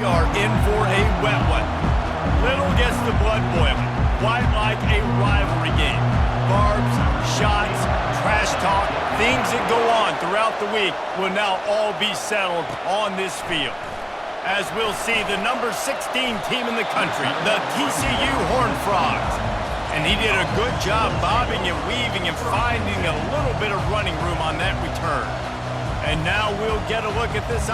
We are in for a wet one. Little gets the blood boiling, quite like a rivalry game. Barbs, shots, trash talk, things that go on throughout the week will now all be settled on this field. As we'll see, the number 16 team in the country, the TCU Horned Frogs. And he did a good job bobbing and weaving and finding a little bit of running room on that return. And now we'll get a look at this.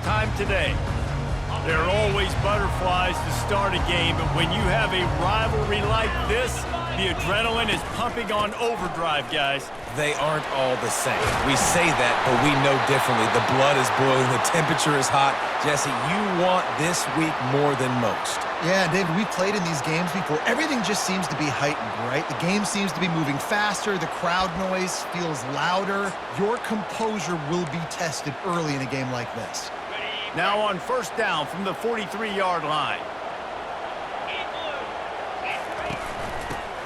Time today. There are always butterflies to start a game, but when you have a rivalry like this, the adrenaline is pumping on overdrive, guys. They aren't all the same. We say that, but we know differently. The blood is boiling, the temperature is hot. Jesse, you want this week more than most. Yeah, David, we've played in these games before. Everything just seems to be heightened, right? The game seems to be moving faster. The crowd noise feels louder. Your composure will be tested early in a game like this. Now on first down from the 43-yard line.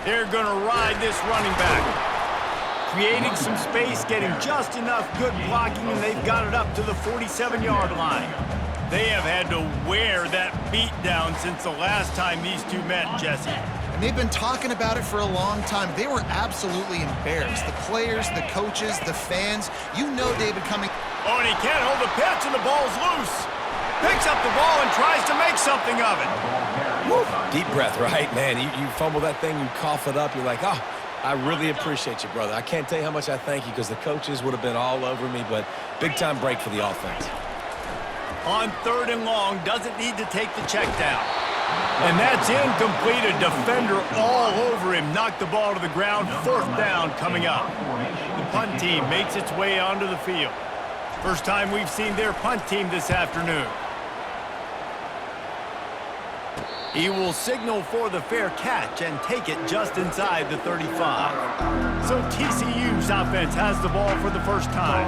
They're going to ride this running back. Creating some space, getting just enough good blocking, and they've got it up to the 47-yard line. They have had to wear that beat down since the last time these two met, Jesse. And they've been talking about it for a long time. They were absolutely embarrassed. The players, the coaches, the fans. You know David coming. Oh, and he can't hold the pitch, and the ball's loose. Picks up the ball and tries to make something of it. Woo. Deep breath, right? Man, you fumble that thing, you cough it up, you're like, oh, I really appreciate you, brother. I can't tell you how much I thank you because the coaches would have been all over me, but big-time break for the offense. On third and long, doesn't need to take the check down. And that's incomplete. A defender all over him. Knocked the ball to the ground. Fourth down coming up. The punt team makes its way onto the field. First time we've seen their punt team this afternoon. He will signal for the fair catch and take it just inside the 35. So TCU's offense has the ball for the first time.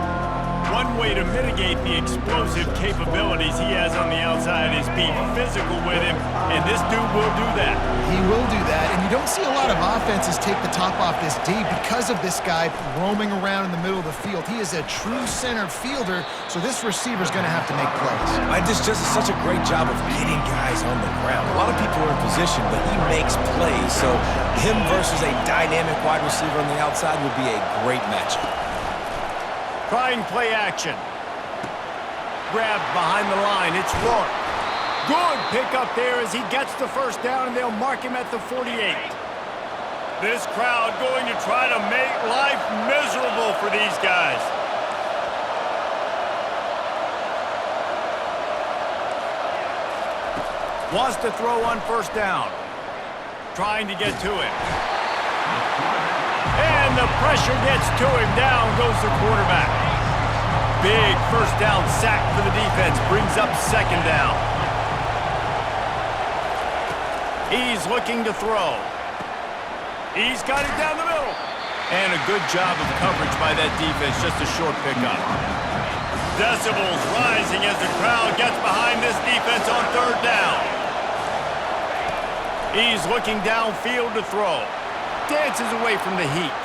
One way to mitigate the explosive capabilities he has on the outside is be physical with him, and this dude will do that. He will do that, and you don't see a lot of offenses take the top off this D because of this guy roaming around in the middle of the field. He is a true center fielder, so this receiver's going to have to make plays. This just is such a great job of getting guys on the ground. A lot of people are in position, but he makes plays, so him versus a dynamic wide receiver on the outside would be a great matchup. Trying play action. Grabbed behind the line. It's Rourke. Good pickup there as he gets the first down, and they'll mark him at the 48. This crowd going to try to make life miserable for these guys. Wants to throw on first down. Trying to get to it. And the pressure gets to him. Down goes the quarterback. Big first down sack for the defense. Brings up second down. He's looking to throw. He's got it down the middle. And a good job of coverage by that defense. Just a short pickup. Decibels rising as the crowd gets behind this defense on third down. He's looking downfield to throw. Dances away from the heat.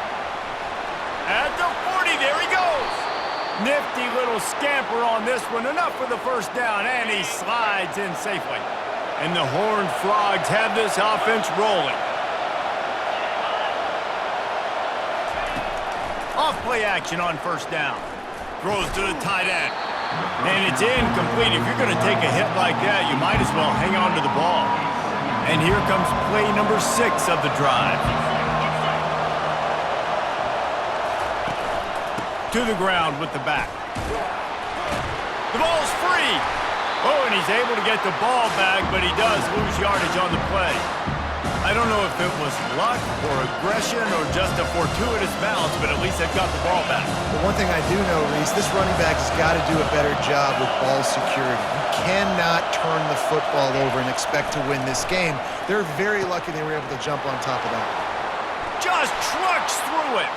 At the 40, there he goes. Nifty little scamper on this one. Enough for the first down, and he slides in safely. And the Horned Frogs have this offense rolling. Off play action on first down. Throws to the tight end. And it's incomplete. If you're going to take a hit like that, you might as well hang on to the ball. And here comes play number 6 of the drive. To the ground with the back. The ball's free. Oh, and he's able to get the ball back, but he does lose yardage on the play. I don't know if it was luck or aggression or just a fortuitous bounce, but at least they've got the ball back. But one thing I do know, Reese, this running back has got to do a better job with ball security. You cannot turn the football over and expect to win this game. They're very lucky they were able to jump on top of that. Just trucks through it.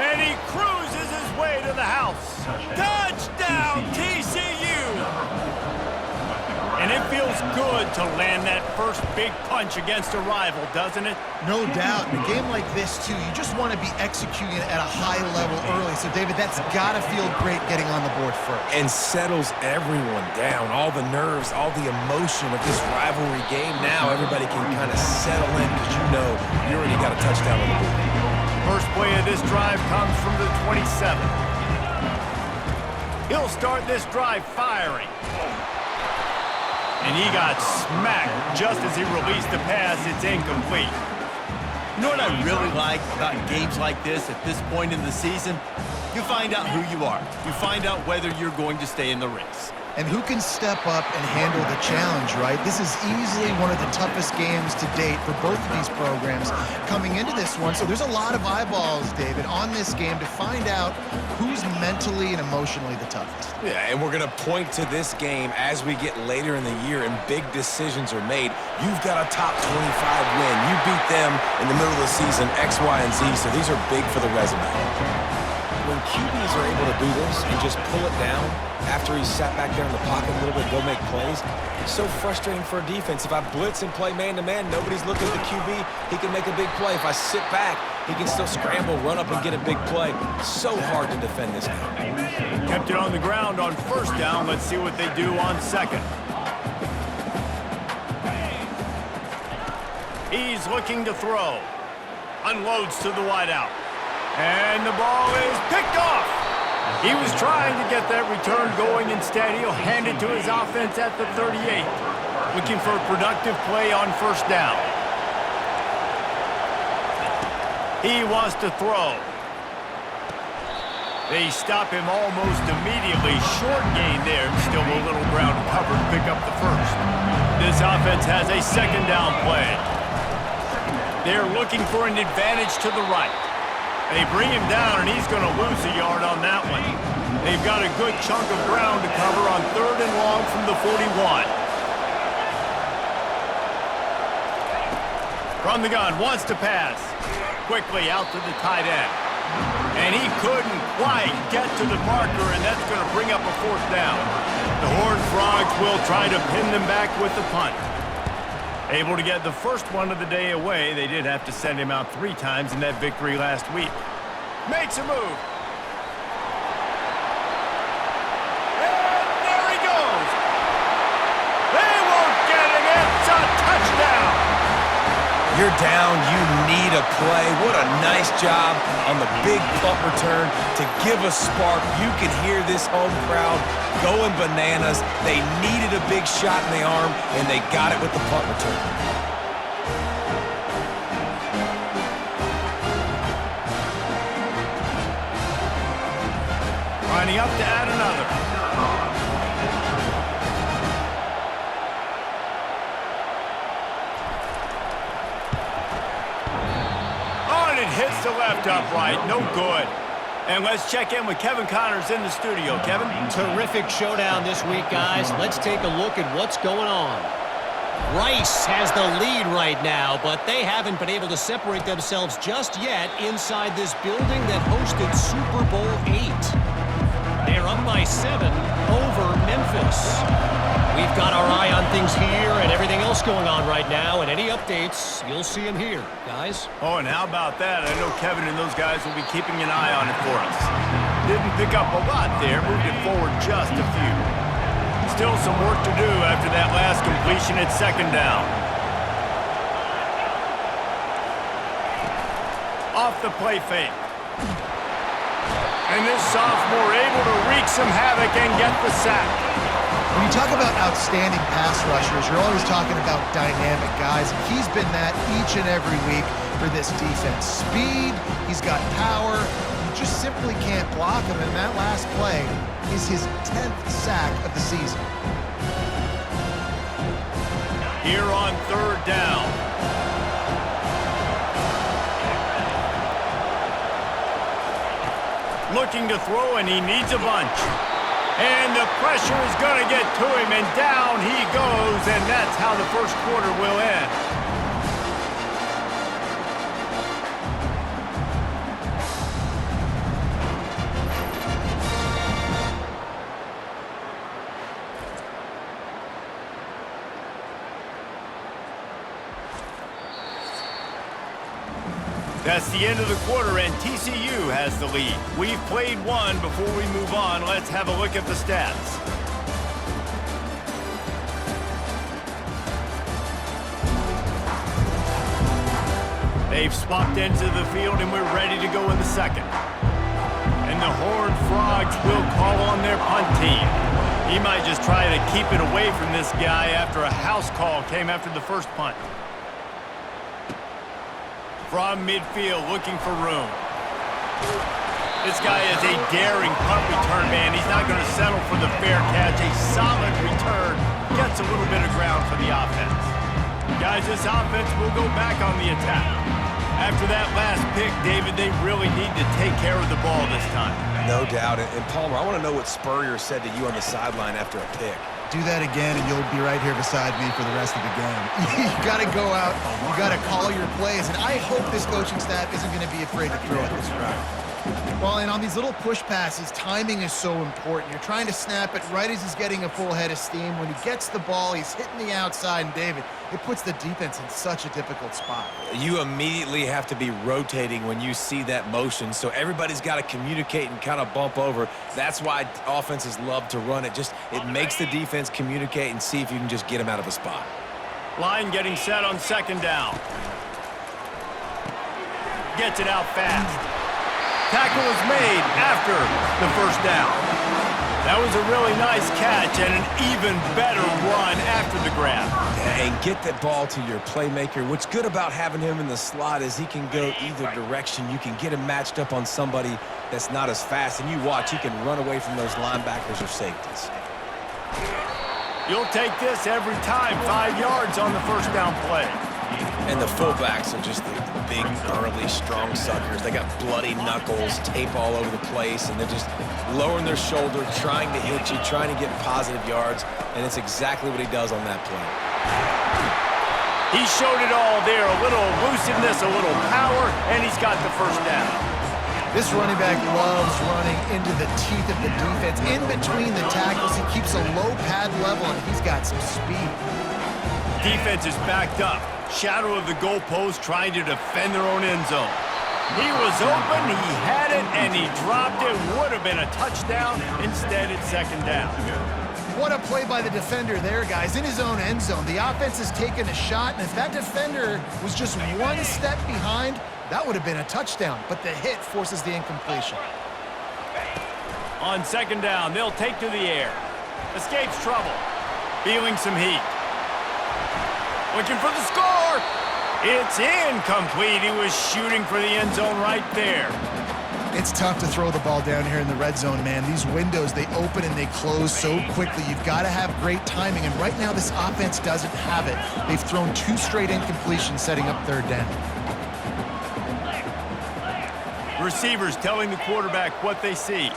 And he cruises his way to the house. Touchdown, TCU! And it feels good to land that first big punch against a rival, doesn't it? No doubt. In a game like this, too, you just want to be executing it at a high level early. So, David, that's got to feel great getting on the board first. And settles everyone down. All the nerves, all the emotion of this rivalry game. Now everybody can kind of settle in because you know you already got a touchdown on the board. First play of this drive comes from the 27. He'll start this drive firing. And he got smacked just as he released the pass. It's incomplete. You know what I really like about games like this at this point in the season? You find out who you are. You find out whether you're going to stay in the race. And who can step up and handle the challenge, right? This is easily one of the toughest games to date for both of these programs coming into this one. So there's a lot of eyeballs, David, on this game to find out who's mentally and emotionally the toughest. Yeah, and we're going to point to this game as we get later in the year and big decisions are made. You've got a top 25 win. You beat them in the middle of the season, X, Y, and Z, so these are big for the resume. When QBs are able to do this and just pull it down after he's sat back there in the pocket a little bit, go make plays, it's so frustrating for a defense. If I blitz and play man-to-man, nobody's looking at the QB, he can make a big play. If I sit back, he can still scramble, run up, and get a big play. So hard to defend this game. Kept it on the ground on first down. Let's see what they do on second. He's looking to throw. Unloads to the wideout. And the ball is picked off. He was trying to get that return going. Instead, he'll hand it to his offense at the 38. Looking for a productive play on first down. He wants to throw. They stop him almost immediately. Short gain there. Still a little ground to cover to pick up the first. This offense has a second down play. They're looking for an advantage to the right. They bring him down, and he's going to lose a yard on that one. They've got a good chunk of ground to cover on third and long from the 41. From the gun, wants to pass. Quickly out to the tight end. And he couldn't quite get to the marker, and that's going to bring up a fourth down. The Horned Frogs will try to pin them back with the punt. Able to get the first one of the day away. They did have to send him out 3 times in that victory last week. Makes a move. And there he goes. They won't get him. It's a touchdown. You're down, you need a play. What a nice job on the big punt return to give a spark. You can hear this home crowd going bananas. They needed a big shot in the arm, and they got it with the punt return. Lining up to add another. Hits the left upright, no good. And let's check in with Kevin Connors in the studio. Kevin? Terrific showdown this week, guys. Let's take a look at what's going on. Rice has the lead right now, but they haven't been able to separate themselves just yet inside this building that hosted Super Bowl VIII. They're up by 7 over Memphis. We've got our eye on things here and everything else going on right now, and any updates, you'll see them here, guys. Oh, and how about that? I know Kevin and those guys will be keeping an eye on it for us. Didn't pick up a lot there, moved it forward just a few. Still some work to do after that last completion at second down. Off the play fake. And this sophomore able to wreak some havoc and get the sack. When you talk about outstanding pass rushers, you're always talking about dynamic guys. He's been that each and every week for this defense. Speed, he's got power. You just simply can't block him, and that last play is his 10th sack of the season. Here on third down. Looking to throw, and he needs a bunch. And the pressure is going to get to him, and down he goes, and that's how the first quarter will end. That's the end of the quarter, and TCU has the lead. We've played one. Before we move on, let's have a look at the stats. They've swapped into the field, and we're ready to go in the second. And the Horned Frogs will call on their punt team. He might just try to keep it away from this guy after a house call came after the first punt. From midfield, looking for room. This guy is a daring punt return man. He's not going to settle for the fair catch. A solid return. Gets a little bit of ground for the offense. Guys, this offense will go back on the attack. After that last pick, David, they really need to take care of the ball this time. No doubt. And Palmer, I want to know what Spurrier said to you on the sideline after a pick. Do that again, and you'll be right here beside me for the rest of the game. You got to go out. You got to call your plays, and I hope this coaching staff isn't going to be afraid to throw it this route. Well, and on these little push passes, timing is so important. You're trying to snap it right as he's getting a full head of steam. When he gets the ball, he's hitting the outside, and David, it puts the defense in such a difficult spot. You immediately have to be rotating when you see that motion, so everybody's got to communicate and kind of bump over. That's why offenses love to run it. It makes the defense communicate and see if you can just get him out of a spot. Line getting set on second down. Gets it out fast. Tackle is made after the first down. That was a really nice catch and an even better run after the grab. Yeah, and get that ball to your playmaker. What's good about having him in the slot is he can go either direction. You can get him matched up on somebody that's not as fast, and you watch, he can run away from those linebackers or safeties. You'll take this every time. 5 yards on the first down play. And the fullbacks are just the big, burly, strong suckers. They got bloody knuckles, tape all over the place, and they're just lowering their shoulder, trying to hit you, trying to get positive yards, and it's exactly what he does on that play. He showed it all there. A little elusiveness, a little power, and he's got the first down. This running back loves running into the teeth of the defense. In between the tackles, he keeps a low pad level, and he's got some speed. Defense is backed up. Shadow of the goalpost, trying to defend their own end zone. He was open, he had it, and he dropped it. Would have been a touchdown. Instead, it's second down. What a play by the defender there, guys. In his own end zone, the offense has taken a shot, and if that defender was just one step behind, that would have been a touchdown. But the hit forces the incompletion. On second down, they'll take to the air. Escapes trouble. Feeling some heat. Looking for the score. It's incomplete. He was shooting for the end zone right there. It's tough to throw the ball down here in the red zone, man. These windows, they open and they close so quickly. You've got to have great timing, and right now this offense doesn't have it. They've thrown 2 straight incompletions setting up third down. Receivers telling the quarterback what they see.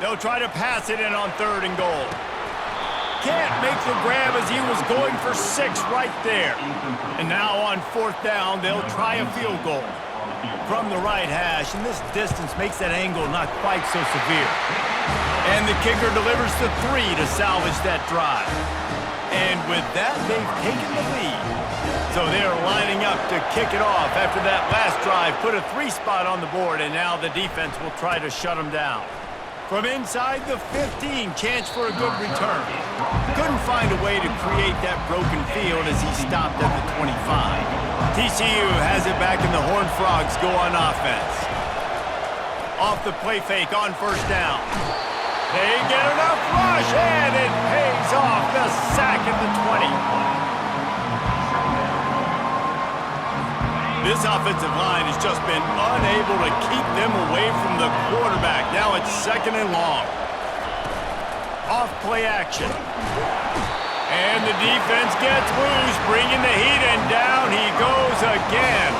They'll try to pass it in on third and goal. Can't make the grab as he was going for 6 right there. And now on fourth down, they'll try a field goal from the right hash, and this distance makes that angle not quite so severe. And the kicker delivers the 3 to salvage that drive. And with that, they've taken the lead. So they're lining up to kick it off after that last drive. Put a 3 spot on the board, and now the defense will try to shut them down. From inside the 15, chance for a good return. Couldn't find a way to create that broken field as he stopped at the 25. TCU has it back, and the Horned Frogs go on offense. Off the play fake on first down. They get enough rush, and it pays off. The sack at the 20. This offensive line has just been unable to keep them away from the quarterback. Now it's second and long. Off play action. And the defense gets loose, bringing the heat, and down he goes again.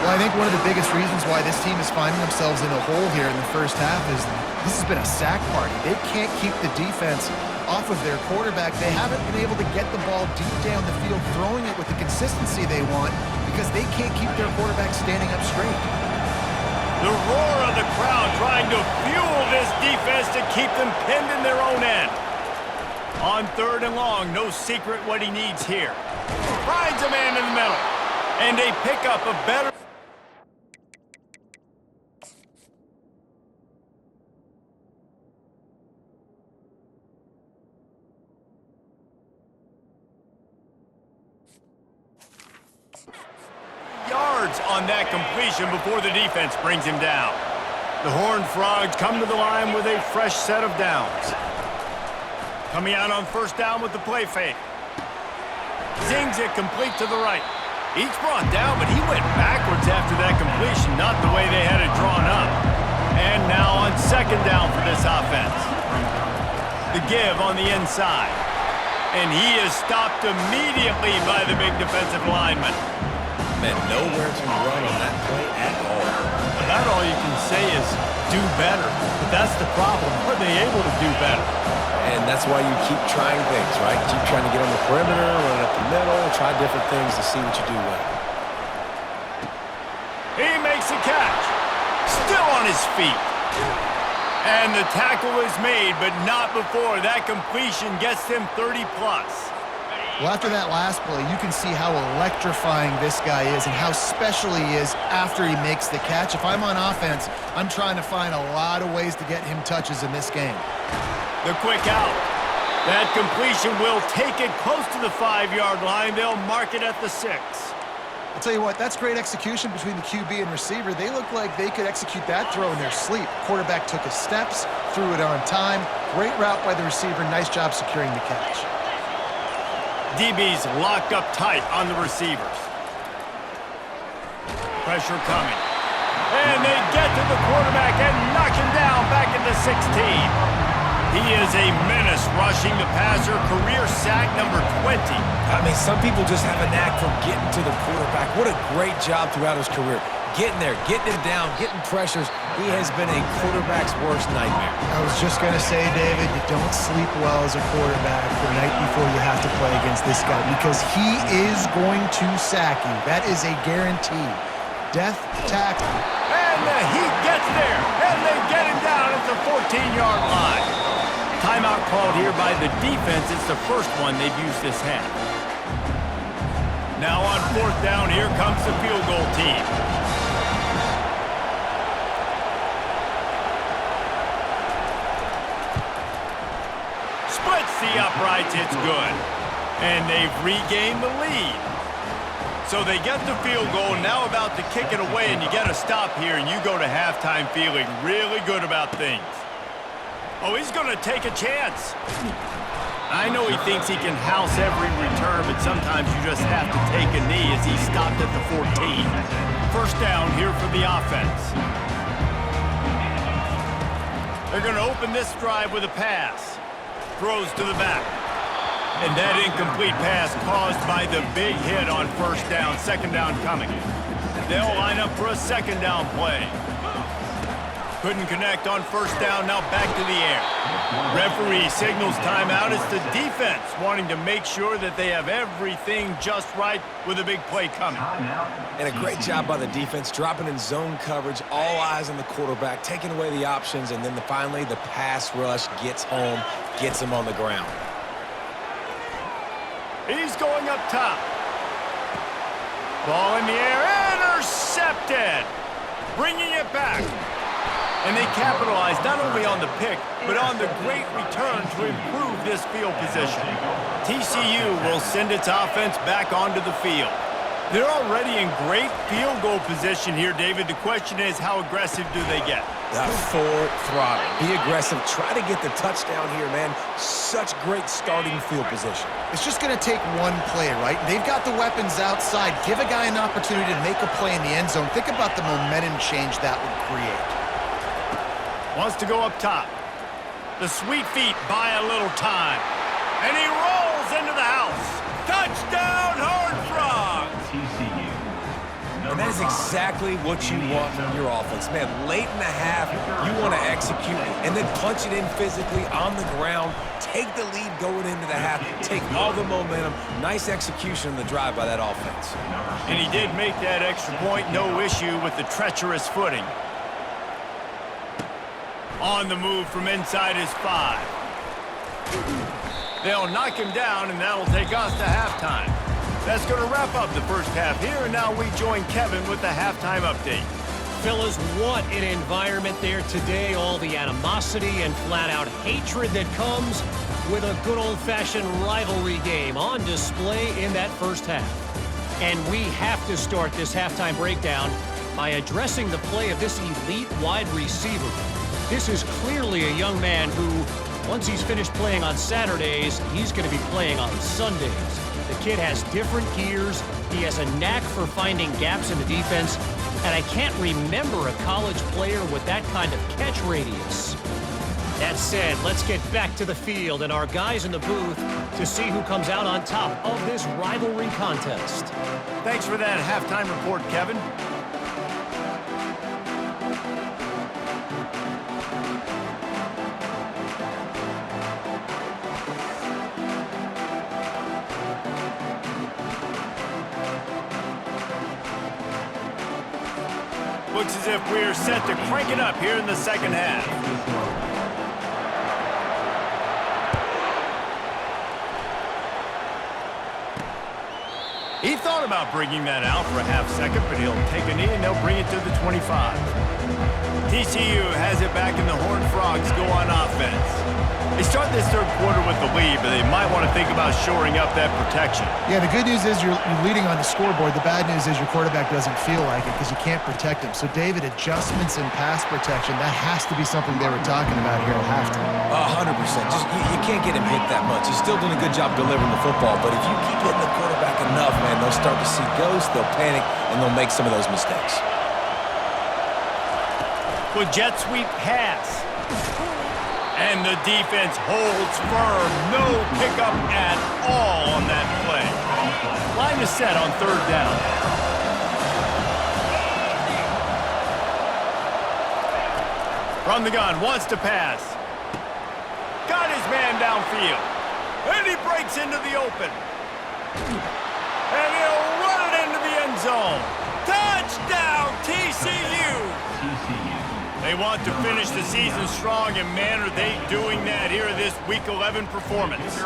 Well, I think one of the biggest reasons why this team is finding themselves in a hole here in the first half is this has been a sack party. They can't keep the defense off of their quarterback. They haven't been able to get the ball deep down the field, throwing it with the consistency they want because they can't keep their quarterback standing up straight. The roar of the crowd trying to fuel this defense to keep them pinned in their own end. On 3rd and long, no secret what he needs here. Finds a man in the middle. And they pick up a better... yards on that completion before the defense brings him down. The Horned Frogs come to the line with a fresh set of downs. Coming out on 1st down with the play fake. Zings it complete to the right. Each brought down, but he went backwards after that completion, not the way they had it drawn up. And now on 2nd down for this offense. The give on the inside. And he is stopped immediately by the big defensive lineman. Man, nowhere to run on that play at all. About all you can say is do better. But that's the problem. Are they able to do better? And that's why you keep trying things, right? Keep trying to get on the perimeter, run up the middle, try different things to see what you do well. He makes a catch. Still on his feet. And the tackle is made, but not before that completion gets him 30+. Well, after that last play, you can see how electrifying this guy is and how special he is after he makes the catch. If I'm on offense, I'm trying to find a lot of ways to get him touches in this game. The quick out. That completion will take it close to the 5-yard line. They'll mark it at the 6. I'll tell you what, that's great execution between the QB and receiver. They look like they could execute that throw in their sleep. Quarterback took his steps, threw it on time. Great route by the receiver. Nice job securing the catch. DB's locked up tight on the receivers. Pressure coming. And they get to the quarterback and knock him down back at the 16. He is a menace rushing the passer, career sack number 20. I mean, some people just have a knack for getting to the quarterback. What a great job throughout his career. Getting there, getting him down, getting pressures. He has been a quarterback's worst nightmare. I was just going to say, David, you don't sleep well as a quarterback the night before you have to play against this guy because he is going to sack you. That is a guarantee. Death tackle. And the Heat gets there, and they get him down at the 14-yard line. Timeout called here by the defense. It's the first one they've used this half. Now on 4th down, here comes the field goal team. Splits the uprights, it's good. And they've regained the lead. So they get the field goal, now about to kick it away, and you get a stop here, and you go to halftime feeling really good about things. Oh, he's going to take a chance. I know he thinks he can house every return, but sometimes you just have to take a knee as he stopped at the 14. 1st down here for the offense. They're going to open this drive with a pass. Throws to the back. And that incomplete pass caused by the big hit on 1st down. 2nd down coming. They'll line up for a 2nd down play. Couldn't connect on 1st down, now back to the air. Referee signals timeout. It's the defense wanting to make sure that they have everything just right with a big play coming. And a great job by the defense, dropping in zone coverage, all eyes on the quarterback, taking away the options, and then finally the pass rush gets home, gets him on the ground. He's going up top. Ball in the air, intercepted. Bringing it back. And they capitalize not only on the pick, but on the great return to improve this field position. TCU will send its offense back onto the field. They're already in great field goal position here, David. The question is, how aggressive do they get? Full throttle. Be aggressive. Try to get the touchdown here, man. Such great starting field position. It's just going to take one play, right? They've got the weapons outside. Give a guy an opportunity to make a play in the end zone. Think about the momentum change that would create. Wants to go up top. The sweet feet buy a little time. And he rolls into the house. Touchdown, Horned Frogs! TCU. And that is exactly what you want from your offense. Man, late in the half, you want to execute and then punch it in physically on the ground, take the lead going into the half, take all the momentum. Nice execution on the drive by that offense. And he did make that extra point, no issue with the treacherous footing. On the move from inside his 5. They'll knock him down, and that'll take us to halftime. That's going to wrap up the first half here, and now we join Kevin with the halftime update. Fellas, what an environment there today. All the animosity and flat-out hatred that comes with a good old-fashioned rivalry game on display in that first half. And we have to start this halftime breakdown by addressing the play of this elite wide receiver. This is clearly a young man who, once he's finished playing on Saturdays, he's going to be playing on Sundays. The kid has different gears. He has a knack for finding gaps in the defense. And I can't remember a college player with that kind of catch radius. That said, let's get back to the field and our guys in the booth to see who comes out on top of this rivalry contest. Thanks for that halftime report, Kevin. Looks as if we're set to crank it up here in the second half. He thought about bringing that out for a half second, but he'll take a knee and they'll bring it to the 25. TCU has it back and the Horned Frogs go on offense. They start this third quarter with the lead, but they might want to think about shoring up that protection. Yeah, the good news is you're leading on the scoreboard. The bad news is your quarterback doesn't feel like it because you can't protect him. So, David, adjustments in pass protection, that has to be something they were talking about here at halftime. 100%. Just you can't get him hit that much. He's still doing a good job delivering the football, but if you keep hitting the quarterback enough, man, they'll start to see ghosts, they'll panic, and they'll make some of those mistakes. With jet sweep pass. And the defense holds firm. No pickup at all on that play. Line is set on third down. From the gun, wants to pass. Got his man downfield. And he breaks into the open. And he'll run it into the end zone. Touchdown, TCU! They want to finish the season strong, and man, are they doing that here in this Week 11 performance.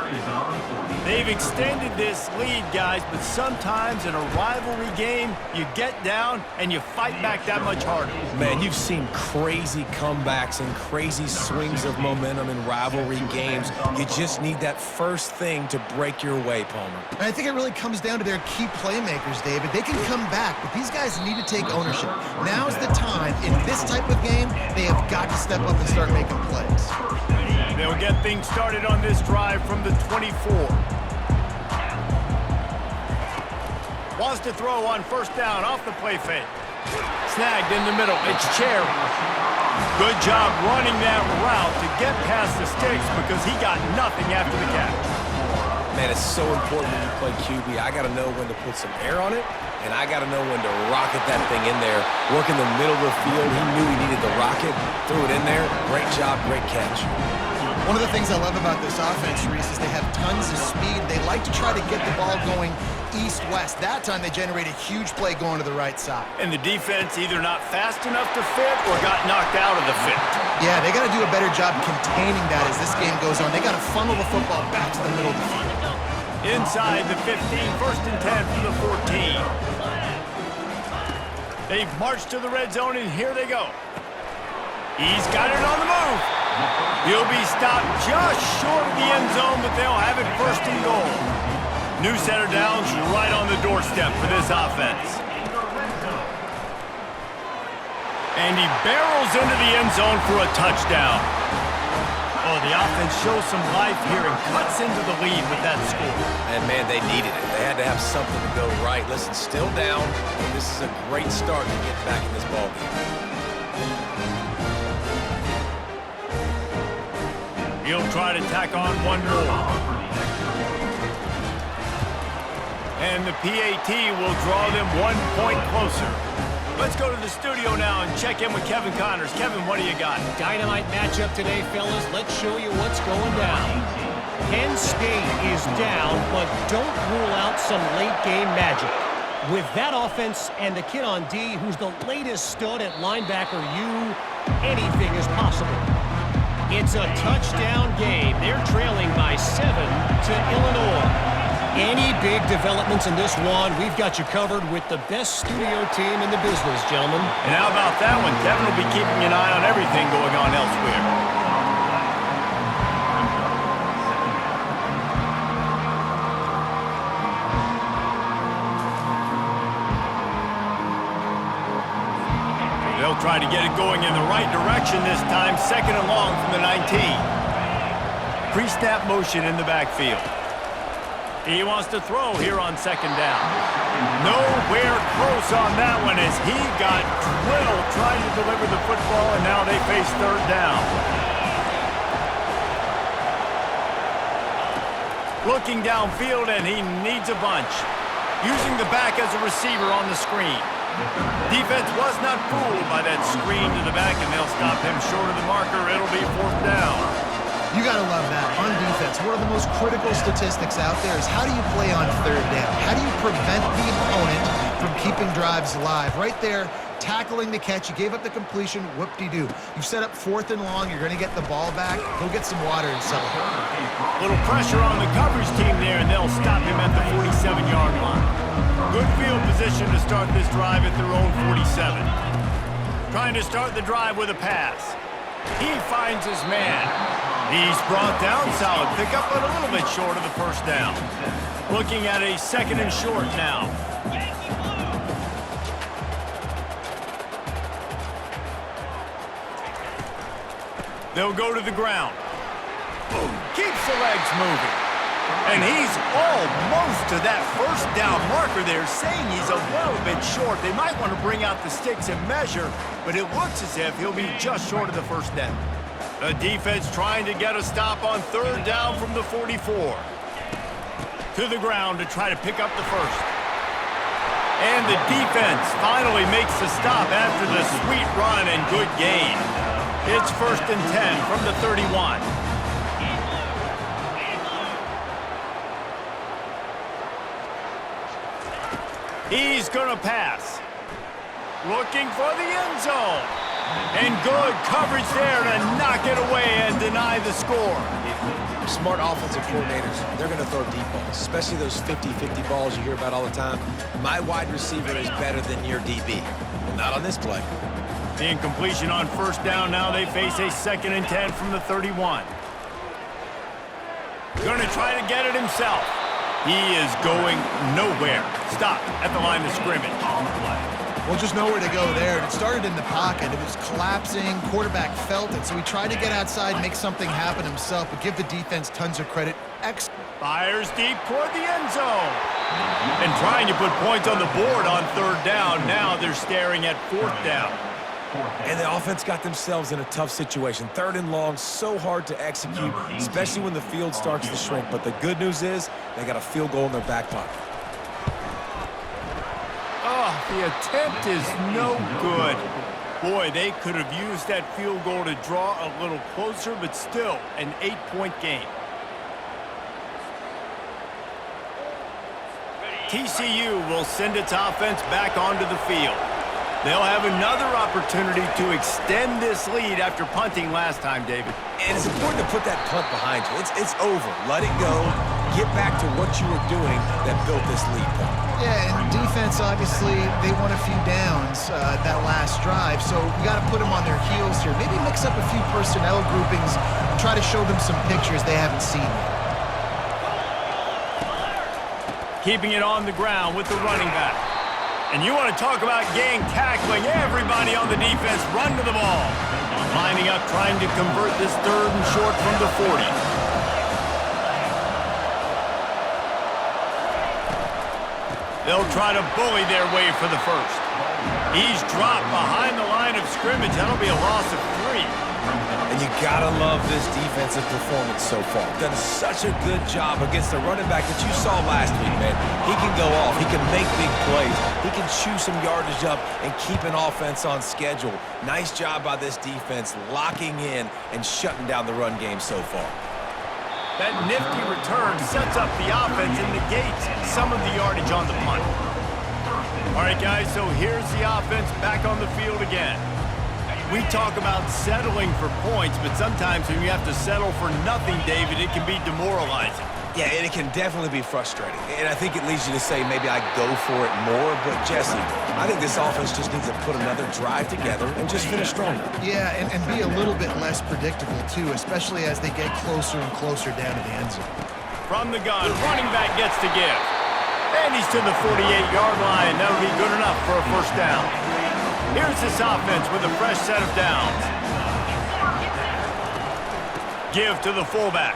They've extended this lead, guys, but sometimes in a rivalry game, you get down and you fight back that much harder. Man, you've seen crazy comebacks and crazy swings of momentum in rivalry games. You just need that first thing to break your way, Palmer. And I think it really comes down to their key playmakers, David. They can come back, but these guys need to take ownership. Now's the time in this type of game. They have got to step up and start making plays. They'll get things started on this drive from the 24. Wants to throw on first down off the play fake. Snagged in the middle. It's Cherry. Good job running that route to get past the sticks because he got nothing after the catch. Man, it's so important when you play QB. I got to know when to put some air on it, and I got to know when to rocket that thing in there. Work in the middle of the field. He knew he needed the rocket. Threw it in there. Great job, great catch. One of the things I love about this offense, Reese, is they have tons of speed. They like to try to get the ball going east-west. That time they generate a huge play going to the right side. And the defense either not fast enough to fit or got knocked out of the fit. Yeah, they got to do a better job containing that as this game goes on. They got to funnel the football back to the middle of the field. Inside the 15, first and 10 from the 14. They've marched to the red zone, and here they go. He's got it on the move. He'll be stopped just short of the end zone, but they'll have it first and goal. New center downs right on the doorstep for this offense. And he barrels into the end zone for a touchdown. Oh, the offense shows some life here and cuts into the lead with that score. And, man, they needed it. They had to have something to go right. Listen, still down, and this is a great start to get back in this ballgame. He'll try to tack on one more. And the PAT will draw them 1 point closer. Let's go to the studio now and check in with Kevin Connors. Kevin, what do you got? Dynamite matchup today, fellas. Let's show you what's going down. Penn State is down, but don't rule out some late-game magic. With that offense and the kid on D, who's the latest stud at linebacker U, anything is possible. It's a touchdown game. They're trailing by 7 to Illinois. Any big developments in this one, we've got you covered with the best studio team in the business, gentlemen. And how about that one? Kevin will be keeping an eye on everything going on elsewhere. They'll try to get it going in the right direction this time. 2nd and long from the 19. Pre-snap motion in the backfield. He wants to throw here on 2nd down. Nowhere close on that one as he got drilled trying to deliver the football, and now they face 3rd down. Looking downfield, and he needs a bunch. Using the back as a receiver on the screen. Defense was not fooled by that screen to the back, and they'll stop him short of the marker. It'll be 4th down. You got to love that. On defense, one of the most critical statistics out there is how do you play on 3rd down? How do you prevent the opponent from keeping drives alive? Right there, tackling the catch. You gave up the completion. Whoop-de-doo. You've set up 4th and long. You're going to get the ball back. Go get some water and settle. Little pressure on the coverage team there, and they'll stop him at the 47-yard line. Good field position to start this drive at their own 47. Trying to start the drive with a pass. He finds his man. He's brought down, solid pickup, but a little bit short of the 1st down. Looking at a 2nd and short now. They'll go to the ground. Keeps the legs moving. And he's almost to that 1st down marker there, saying he's a little bit short. They might want to bring out the sticks and measure, but it looks as if he'll be just short of the 1st down. The defense trying to get a stop on 3rd down from the 44. To the ground to try to pick up the 1st. And the defense finally makes the stop after the sweet run and good gain. It's 1st and 10 from the 31. He's going to pass. Looking for the end zone. And good coverage there to knock it away and deny the score. Smart offensive coordinators, they're going to throw deep balls, especially those 50-50 balls you hear about all the time. My wide receiver is better than your DB. Well, not on this play. The incompletion on 1st down. Now they face a 2nd and 10 from the 31. Going to try to get it himself. He is going nowhere. Stop at the line of scrimmage. Well, just nowhere to go there. It started in the pocket. It was collapsing. Quarterback felt it, so he tried to get outside, make something happen himself, but give the defense tons of credit. Fires deep toward the end zone. And trying to put points on the board on 3rd down. Now they're staring at 4th down. And the offense got themselves in a tough situation. 3rd and long, so hard to execute, especially when the field starts to shrink. But the good news is they got a field goal in their back pocket. Oh, the attempt is no good. Boy, they could have used that field goal to draw a little closer, but still an 8-point game. TCU will send its offense back onto the field. They'll have another opportunity to extend this lead after punting last time, David. And it's important to put that punt behind you. It's over. Let it go. Get back to what you were doing that built this lead point. Yeah, and defense, obviously, they won a few downs that last drive, so we got to put them on their heels here. Maybe mix up a few personnel groupings and try to show them some pictures they haven't seen yet. Keeping it on the ground with the running back. And you want to talk about gang tackling. Everybody on the defense run to the ball. Lining up, trying to convert this 3rd and short from the 40. They'll try to bully their way for the 1st. He's dropped behind the line of scrimmage. That'll be a loss of 3. And And you gotta love this defensive performance so far. Done such a good job against the running back that you saw last week, man. He can go off. He can make big plays. He can chew some yardage up and keep an offense on schedule. Nice job by this defense locking in and shutting down the run game so far. That nifty return sets up the offense and negates some of the yardage on the punt. All right, guys, so here's the offense back on the field again. We talk about settling for points, but sometimes when you have to settle for nothing, David, it can be demoralizing. Yeah, and it can definitely be frustrating. And I think it leads you to say maybe I go for it more. But, Jesse, I think this offense just needs to put another drive together and just finish stronger. Yeah, and be a little bit less predictable, too, especially as they get closer and closer down to the end zone. From the gun, running back gets to give. And he's to the 48-yard line. That'll be good enough for a first down. Here's this offense with a fresh set of downs. Give to the fullback.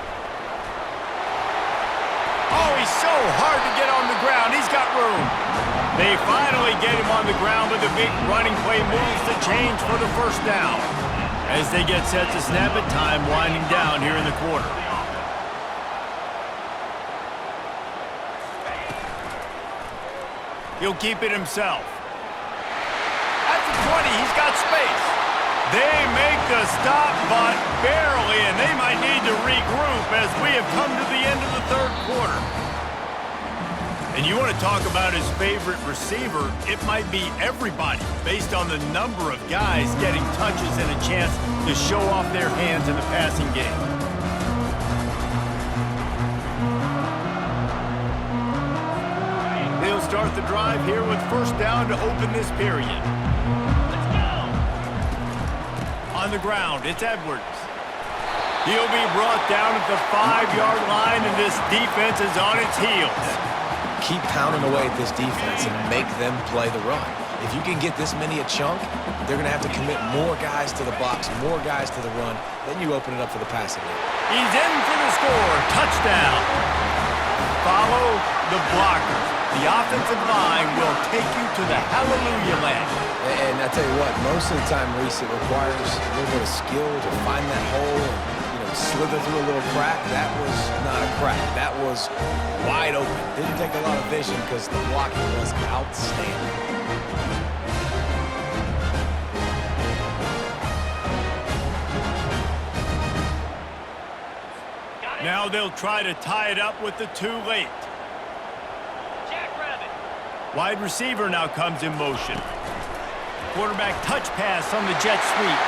Oh, he's so hard to get on the ground. He's got room. They finally get him on the ground with a big running play, moves the change for the first down. As they get set to snap it, time winding down here in the quarter. He'll keep it himself. At the 20, he's got space. They make the stop, but barely, and they might need to regroup as we have come to the end of the third quarter. And you want to talk about his favorite receiver, it might be everybody based on the number of guys getting touches and a chance to show off their hands in the passing game. They'll start the drive here with first down to open this period. On the ground, it's Edwards. He'll be brought down at the 5-yard line, and this defense is on its heels. Keep pounding away at this defense and make them play the run. If you can get this many a chunk, they're going to have to commit more guys to the box, more guys to the run. Then you open it up for the passing game. He's in for the score. Touchdown. Follow the blockers. The offensive line will take you to the hallelujah land. And I tell you what, most of the time, Reese, it requires a little bit of skill to find that hole and, slither through a little crack. That was not a crack. That was wide open. Didn't take a lot of vision because the blocking was outstanding. Now they'll try to tie it up with the too late. Wide receiver now comes in motion. Quarterback touch pass on the jet sweep.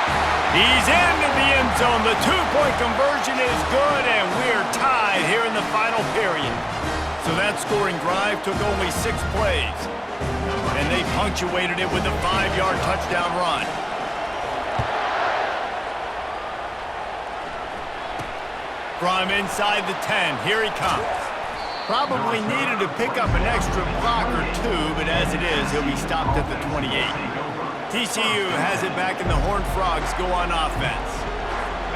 He's into the end zone. The two-point conversion is good, and we're tied here in the final period. So that scoring drive took only 6 plays, and they punctuated it with a 5-yard touchdown run. From inside the 10, here he comes. Probably needed to pick up an extra block or two, but as it is, he'll be stopped at the 28. TCU has it back, and the Horned Frogs go on offense.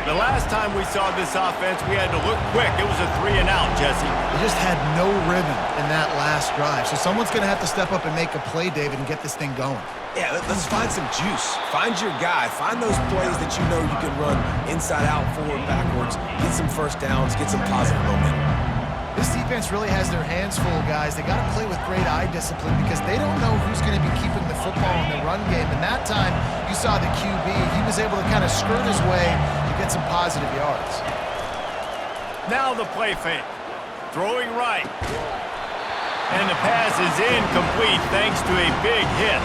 The last time we saw this offense, we had to look quick. It was a 3-and-out, Jesse. They just had no rhythm in that last drive. So someone's going to have to step up and make a play, David, and get this thing going. Yeah, let's find some juice. Find your guy. Find those plays that you know you can run inside out, forward, backwards. Get some first downs. Get some positive momentum. This defense really has their hands full, guys. They got to play with great eye discipline because they don't know who's going to be keeping the football in the run game. And that time, you saw the QB. He was able to kind of skirt his way to get some positive yards. Now the play fake. Throwing right. And the pass is incomplete thanks to a big hit.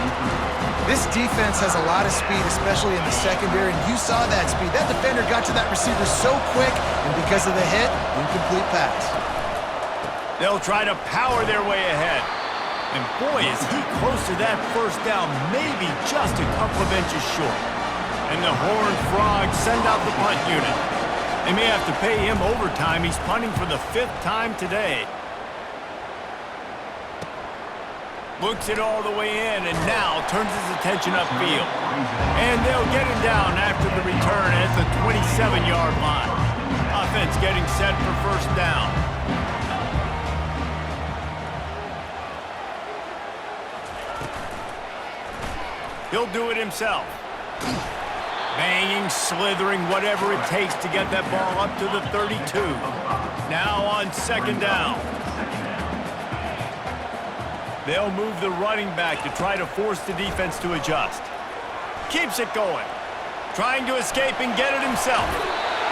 This defense has a lot of speed, especially in the secondary, and you saw that speed. That defender got to that receiver so quick, and because of the hit, incomplete pass. They'll try to power their way ahead. And boy, is he close to that first down, maybe just a couple of inches short. And the Horned Frogs send out the punt unit. They may have to pay him overtime. He's punting for the 5th time today. Looks it all the way in, and now turns his attention upfield. And they'll get him down after the return at the 27-yard line. Offense getting set for first down. He'll do it himself. Hanging, slithering, whatever it takes to get that ball up to the 32. Now on second down. They'll move the running back to try to force the defense to adjust. Keeps it going. Trying to escape and get it himself.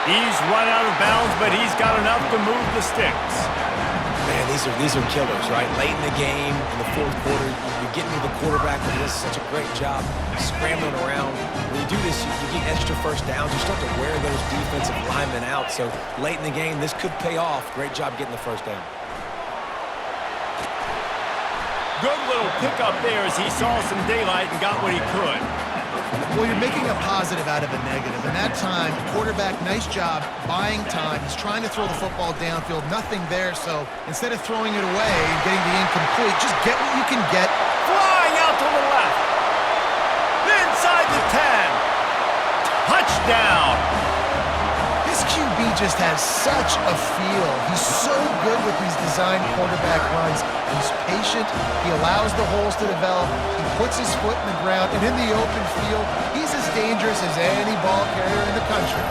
He's run out of bounds, but he's got enough to move the sticks. Man, these are killers, right? Late in the game, in the fourth quarter, you're getting to the quarterback who does such a great job scrambling around. When you do this, you get extra first downs. You start to wear those defensive linemen out. So late in the game, this could pay off. Great job getting the first down. Good little pickup there as he saw some daylight and got what he could. Well, you're making a positive out of a negative. And that time, quarterback, nice job buying time. He's trying to throw the football downfield. Nothing there. So instead of throwing it away and getting the incomplete, just get what you can get. Flying out to the left. Inside the 10. Touchdown. This QB just has such a feel. He's so good with these design quarterback runs. He's patient. He allows the holes to develop. He puts his foot in the ground. And in the open field, he's as dangerous as any ball carrier in the country.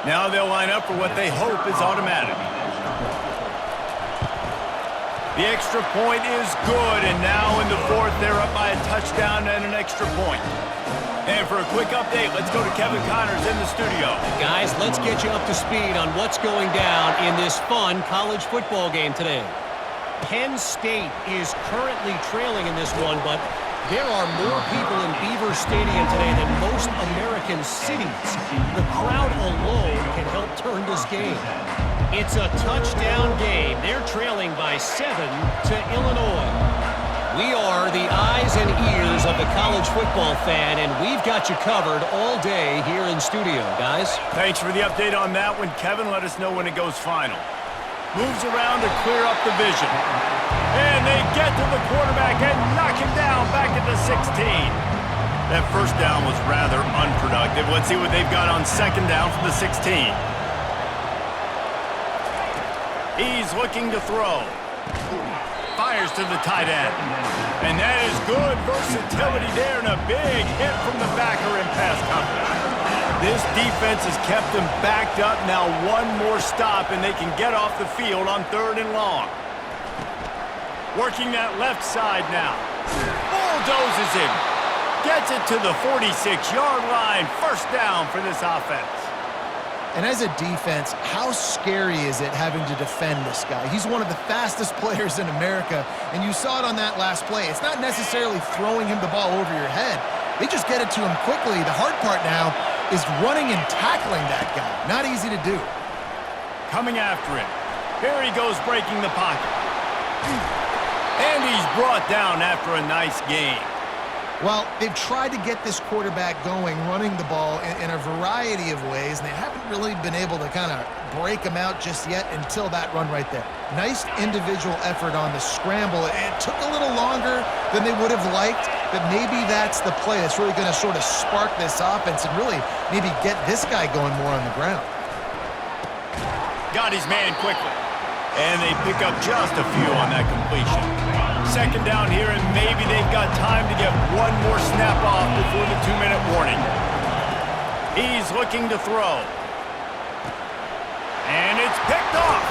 Now they'll line up for what they hope is automatic. The extra point is good, and now in the fourth, they're up by a touchdown and an extra point. And for a quick update, let's go to Kevin Connors in the studio. Guys, let's get you up to speed on what's going down in this fun college football game today. Penn State is currently trailing in this one, but there are more people in Beaver Stadium today than most American cities. The crowd alone can help turn this game. It's a touchdown game. They're trailing by 7 to Illinois. We are the eyes and ears of the college football fan, and we've got you covered all day here in studio, guys. Thanks for the update on that one, Kevin. Let us know when it goes final. Moves around to clear up the vision. And they get to the quarterback and knock him down back at the 16. That first down was rather unproductive. Let's see what they've got on second down from the 16. He's looking to throw. Fires to the tight end. And that is good versatility there and a big hit from the backer in pass coverage. This defense has kept them backed up. Now one more stop and they can get off the field on 3rd and long. Working that left side now. Bulldozes him. Gets it to the 46-yard line. First down for this offense. And as a defense, how scary is it having to defend this guy? He's one of the fastest players in America, and you saw it on that last play. It's not necessarily throwing him the ball over your head. They just get it to him quickly. The hard part now is running and tackling that guy. Not easy to do. Coming after him. Here he goes breaking the pocket. And he's brought down after a nice game. Well, they've tried to get this quarterback going, running the ball in a variety of ways, and they haven't really been able to kind of break him out just yet until that run right there. Nice individual effort on the scramble. It took a little longer than they would have liked, but maybe that's the play that's really going to sort of spark this offense and really maybe get this guy going more on the ground. Got his man quickly. And they pick up just a few on that completion. Second down here, and maybe they've got time to get one more snap off before the 2-minute warning. He's looking to throw. And it's picked off.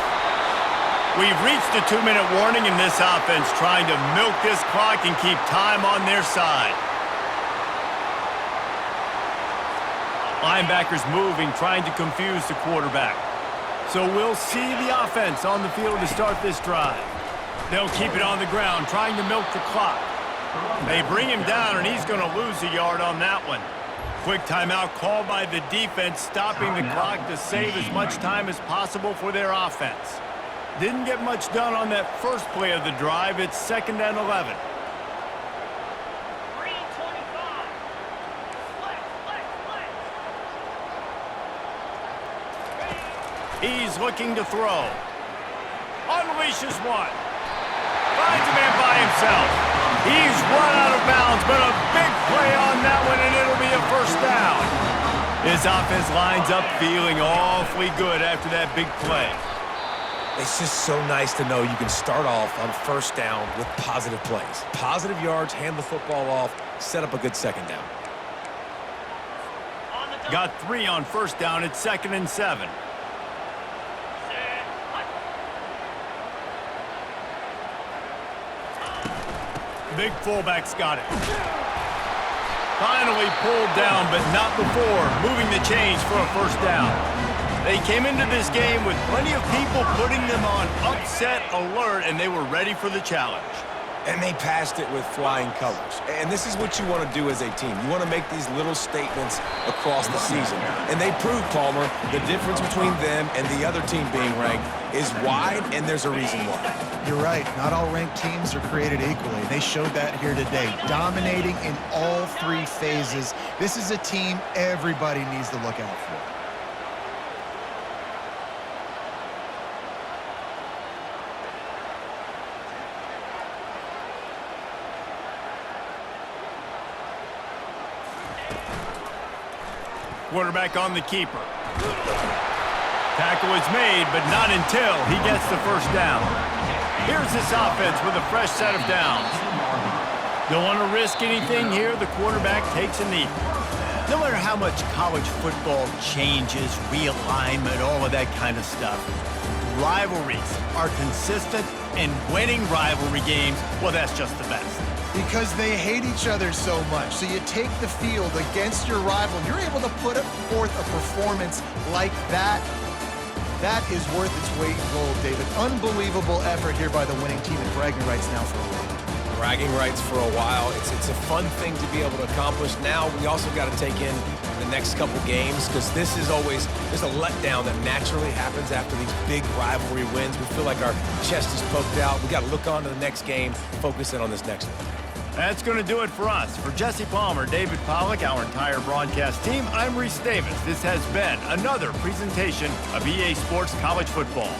We've reached the 2-minute warning, and this offense trying to milk this clock and keep time on their side. Linebackers moving, trying to confuse the quarterback. So we'll see the offense on the field to start this drive. They'll keep it on the ground, trying to milk the clock. They bring him down, and he's going to lose a yard on that one. Quick timeout called by the defense, stopping the clock to save as much time as possible for their offense. Didn't get much done on that first play of the drive. It's 2nd and 11. He's looking to throw. Unleashes one. Finds a man by himself. He's run out of bounds, but a big play on that one, and it'll be a first down. His offense lines up feeling awfully good after that big play. It's just so nice to know you can start off on first down with positive plays. Positive yards, hand the football off, set up a good second down. Got 3 on first down. It's 2nd and 7. Big fullback's got it. Finally pulled down, but not before moving the chains for a first down. They came into this game with plenty of people putting them on upset alert, and they were ready for the challenge. And they passed it with flying colors. And this is what you want to do as a team. You want to make these little statements across the season. And they proved, Palmer, the difference between them and the other team being ranked is wide, and there's a reason why. You're right. Not all ranked teams are created equally. They showed that here today, dominating in all 3 phases. This is a team everybody needs to look out for. Quarterback on the keeper. Tackle is made, but not until he gets the first down. Here's this offense with a fresh set of downs. Don't want to risk anything here. The quarterback takes a knee. No matter how much college football changes, realignment, all of that kind of stuff, rivalries are consistent, and winning rivalry games, well, that's just the best. Because they hate each other so much. So you take the field against your rival, and you're able to put forth a performance like that. That is worth its weight in gold, David. Unbelievable effort here by the winning team, and bragging rights now for a while. Bragging rights for a while. It's a fun thing to be able to accomplish. Now we also got to take in the next couple games, because this is always, there's a letdown that naturally happens after these big rivalry wins. We feel like our chest is poked out. We got to look on to the next game, focus in on this next one. That's going to do it for us. For Jesse Palmer, David Pollack, our entire broadcast team, I'm Reese Davis. This has been another presentation of EA Sports College Football.